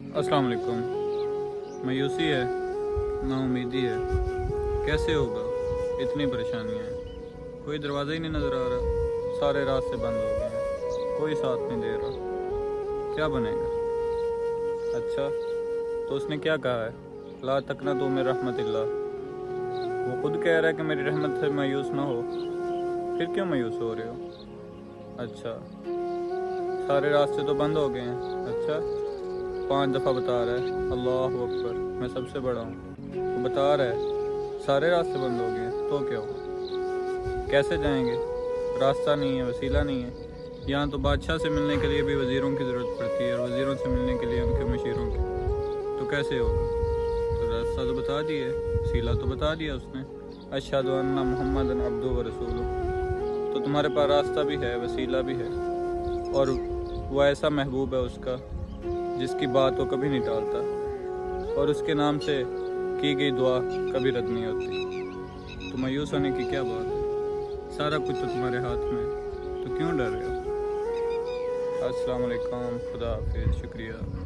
अस्सलाम वालेकुम। मायूसी है, नाउमीदी है, कैसे होगा? इतनी परेशानियाँ हैं, कोई दरवाज़ा ही नहीं नज़र आ रहा, सारे रास्ते बंद हो गए हैं, कोई साथ नहीं दे रहा, क्या बनेगा? अच्छा, तो उसने क्या कहा है? ला तकनतू मिन रहमतिल्लाह। वो खुद कह रहा है कि मेरी रहमत से मायूस ना हो, फिर क्यों मायूस हो रहे हो? अच्छा, सारे रास्ते तो बंद हो गए हैं। अच्छा, 5 दफ़ा बता रहा है अल्लाह अकबर, मैं सबसे बड़ा हूँ, तो बता रहा है सारे रास्ते बंद हो गए हैं, तो क्या हुआ? कैसे जाएंगे? रास्ता नहीं है, वसीला नहीं है। यहाँ तो बादशाह से मिलने के लिए भी वज़ीरों की ज़रूरत पड़ती है, और वज़ीरों से मिलने के लिए उनके मशीरों की, तो कैसे होगा? तो रास्ता तो बता दिए, वसीला तो बता दिया उसने, अशहदु अन्ना मुहम्मदन अब्दुहु व रसूलुहु। तो तुम्हारे पास रास्ता भी है, वसीला भी है, और वो ऐसा महबूब है उसका जिसकी बात वो कभी नहीं टालता, और उसके नाम से की गई दुआ कभी रद्द नहीं होती। तो मायूस होने की क्या बात है? सारा कुछ तो तुम्हारे हाथ में है, तो क्यों डर रहे हो? अस्सलाम वालेकुम, खुदा हाफिज़, शुक्रिया।